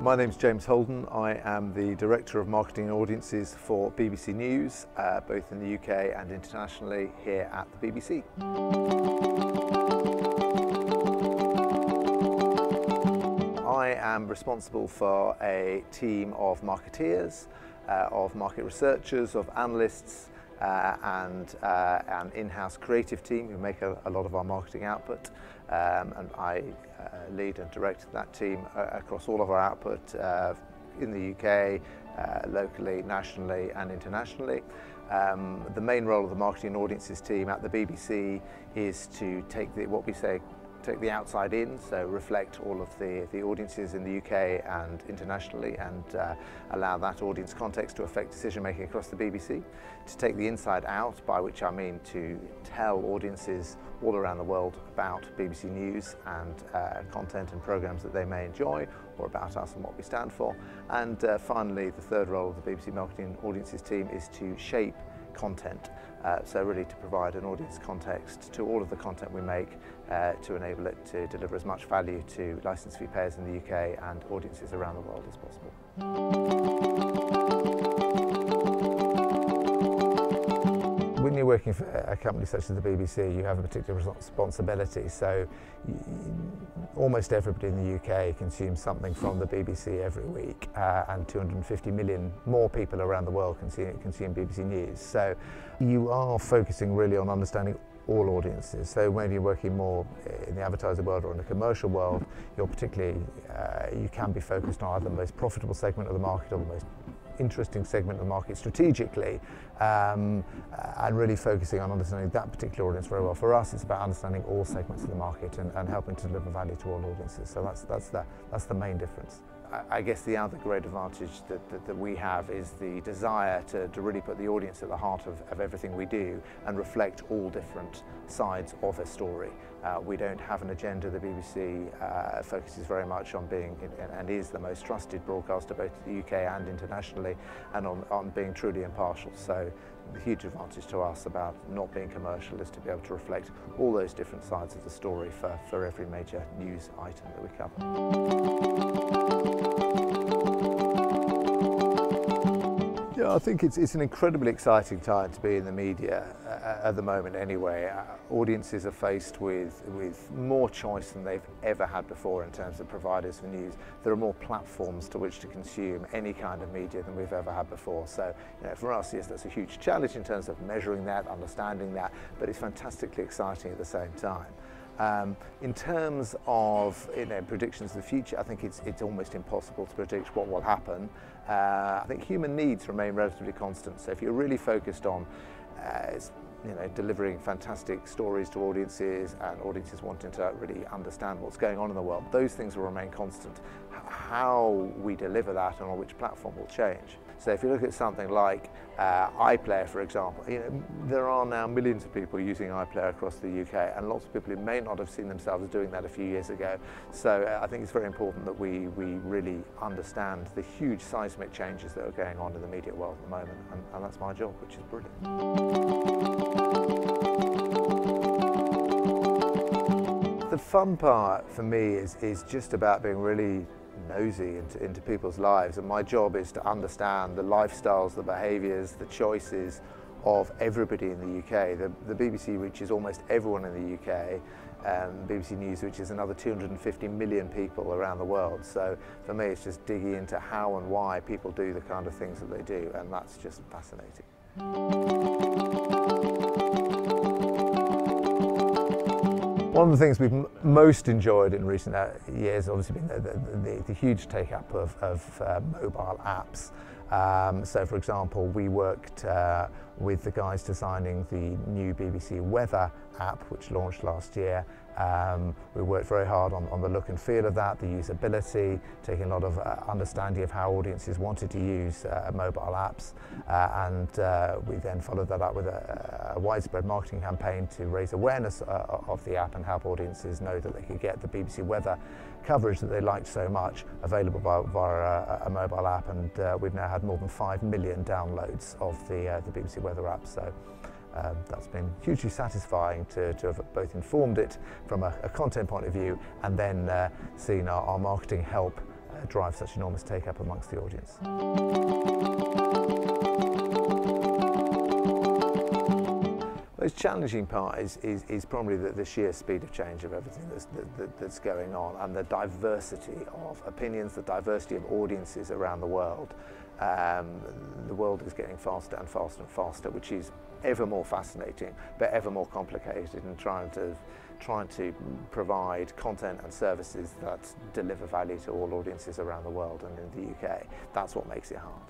My name's James Holden. I am the Director of Marketing and Audiences for BBC News, both in the UK and internationally here at the BBC. I am responsible for a team of marketeers, of market researchers, of analysts, and an in-house creative team who make a lot of our marketing output, and I lead and direct that team across all of our output in the UK, locally, nationally and internationally. The main role of the marketing and audiences team at the BBC is to take the outside in, so reflect all of the audiences in the UK and internationally, and allow that audience context to affect decision making across the BBC. To take the inside out, by which I mean to tell audiences all around the world about BBC News and content and programmes that they may enjoy, or about us and what we stand for. And finally, the third role of the BBC Marketing and Audiences team is to shape content, so really to provide an audience context to all of the content we make to enable it to deliver as much value to licence fee payers in the UK and audiences around the world as possible. When you're working for a company such as the BBC, you have a particular responsibility. So almost everybody in the UK consumes something from the BBC every week, and 250 million more people around the world consume BBC News. So you are focusing really on understanding all audiences. So when you're working more in the advertiser world or in the commercial world, you're particularly, you can be focused on either the most profitable segment of the market or the most interesting segment of the market strategically, and really focusing on understanding that particular audience very well. For us, it's about understanding all segments of the market and helping to deliver value to all audiences. So that's the main difference. I guess the other great advantage that we have is the desire to really put the audience at the heart of everything we do and reflect all different sides of a story. We don't have an agenda. The BBC focuses very much on being, and is the most trusted broadcaster both in the UK and internationally, and on being truly impartial. So the huge advantage to us about not being commercial is to be able to reflect all those different sides of the story for every major news item that we cover. Yeah, I think it's an incredibly exciting time to be in the media at the moment anyway. Audiences are faced with more choice than they've ever had before in terms of providers for news. There are more platforms to which to consume any kind of media than we've ever had before. So, for us, yes, that's a huge challenge in terms of measuring that, understanding that, but it's fantastically exciting at the same time. In terms of predictions of the future, I think it's almost impossible to predict what will happen. I think human needs remain relatively constant. So if you're really focused on delivering fantastic stories to audiences and audiences wanting to really understand what's going on in the world, those things will remain constant. How we deliver that and on which platform will change. So if you look at something like iPlayer, for example, there are now millions of people using iPlayer across the UK, and lots of people who may not have seen themselves doing that a few years ago. So I think it's very important that we really understand the huge seismic changes that are going on in the media world at the moment, and that's my job, which is brilliant. The fun part for me is just about being really nosy into people's lives, and my job is to understand the lifestyles, the behaviours, the choices of everybody in the UK. The BBC reaches almost everyone in the UK, BBC News reaches another 250 million people around the world. So for me, it's just digging into how and why people do the kind of things that they do, and that's just fascinating. One of the things we've most enjoyed in recent years has obviously been the huge take-up of mobile apps. So, for example, we worked with the guys designing the new BBC Weather app, which launched last year. We worked very hard on the look and feel of that, the usability, taking a lot of understanding of how audiences wanted to use mobile apps, and we then followed that up with a widespread marketing campaign to raise awareness of the app and help audiences know that they could get the BBC Weather coverage that they liked so much available via a mobile app, and we've now had more than 5 million downloads of the BBC Weather app. So that's been hugely satisfying to have both informed it from a content point of view, and then seen our marketing help drive such enormous take-up amongst the audience. The most challenging part is probably the sheer speed of change of everything that's going on, and the diversity of opinions, the diversity of audiences around the world. The world is getting faster and faster and faster, which is ever more fascinating, but ever more complicated, and trying to provide content and services that deliver value to all audiences around the world and in the UK. That's what makes it hard.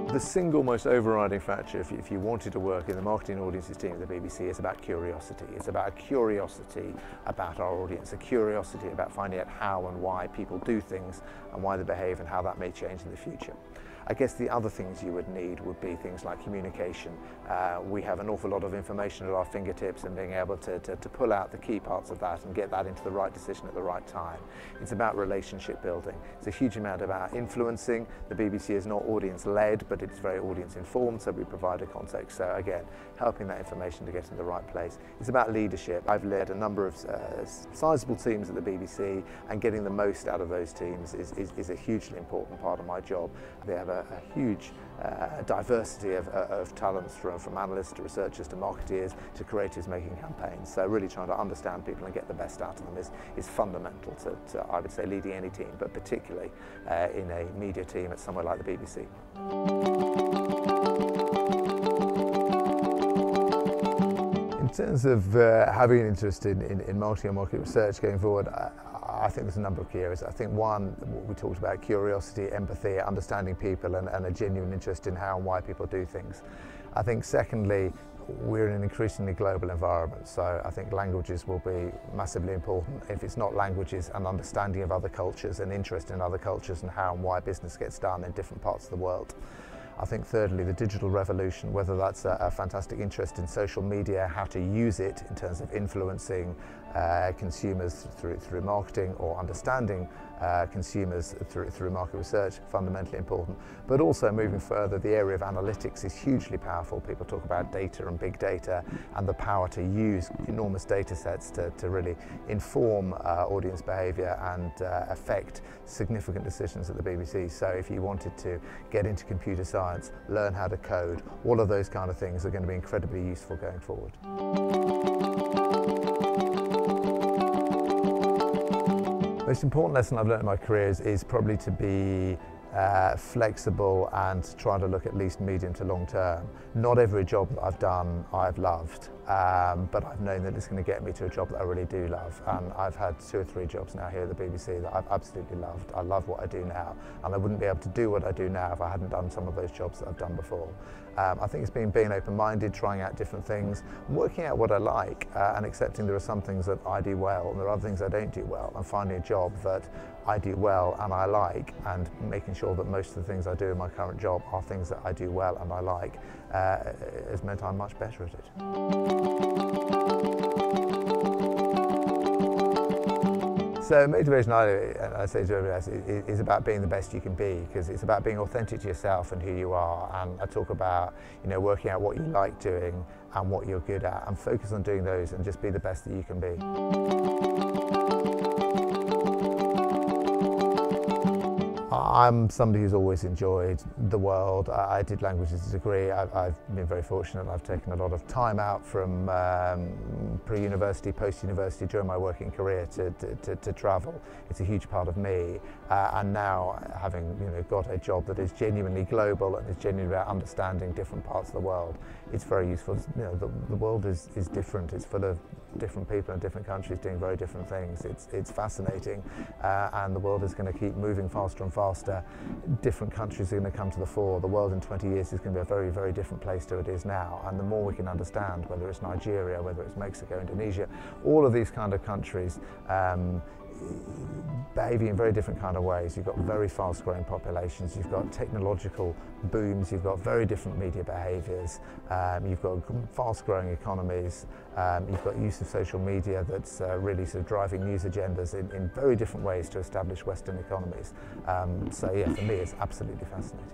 The single most overriding factor, if you wanted to work in the marketing audiences team at the BBC, is about curiosity. It's about a curiosity about our audience, a curiosity about finding out how and why people do things and why they behave and how that may change in the future. I guess the other things you would need would be things like communication. We have an awful lot of information at our fingertips, and being able to pull out the key parts of that and get that into the right decision at the right time. It's about relationship building. It's a huge amount about influencing. The BBC is not audience-led, but it's very audience-informed, so we provide a context. So again, helping that information to get in the right place. It's about leadership. I've led a number of sizable teams at the BBC, and getting the most out of those teams is a hugely important part of my job. They have a huge diversity of talents, from analysts to researchers to marketeers to creatives making campaigns. So really trying to understand people and get the best out of them is fundamental to I would say, leading any team, but particularly in a media team at somewhere like the BBC. In terms of having an interest in marketing and market research going forward, I think there's a number of key areas. I think one, we talked about curiosity, empathy, understanding people, and a genuine interest in how and why people do things. I think secondly, we're in an increasingly global environment, so I think languages will be massively important. If it's not languages, an understanding of other cultures and interest in other cultures and how and why business gets done in different parts of the world. I think thirdly, the digital revolution, whether that's a fantastic interest in social media, how to use it in terms of influencing consumers through marketing, or understanding consumers through market research, fundamentally important. But also moving further, the area of analytics is hugely powerful. People talk about data and big data and the power to use enormous data sets to really inform audience behaviour and affect significant decisions at the BBC. So if you wanted to get into computer science, learn how to code, all of those kind of things are going to be incredibly useful going forward. The most important lesson I've learned in my career is probably to be flexible and try to look at least medium to long term. Not every job that I've done I've loved, but I've known that it's going to get me to a job that I really do love. And I've had 2 or 3 jobs now here at the BBC that I've absolutely loved. I love what I do now, and I wouldn't be able to do what I do now if I hadn't done some of those jobs that I've done before. I think it's been being open-minded, trying out different things, working out what I like, and accepting there are some things that I do well and there are other things I don't do well, and finding a job that I do well and I like, and making sure that most of the things I do in my current job are things that I do well and I like, has meant I'm much better at it. So motivation, I say to everyone else, is about being the best you can be, because it's about being authentic to yourself and who you are. And I talk about, working out what you like doing and what you're good at, and focus on doing those and just be the best that you can be. I'm somebody who's always enjoyed the world. I did languages as a degree. I've been very fortunate. I've taken a lot of time out from pre-university, post-university during my working career to travel. It's a huge part of me. And now, having got a job that is genuinely global and is genuinely about understanding different parts of the world, it's very useful. The world is different. It's full of different people in different countries doing very different things. It's fascinating, and the world is going to keep moving faster and faster. Different countries are going to come to the fore. The world in 20 years is going to be a very, very different place to it is now, and the more we can understand, whether it's Nigeria, whether it's Mexico, Indonesia, all of these kind of countries behaving in very different kind of ways. You've got very fast growing populations, you've got technological booms, you've got very different media behaviours, you've got fast growing economies, you've got use of social media that's really sort of driving news agendas in very different ways to establish Western economies. So yeah, for me it's absolutely fascinating.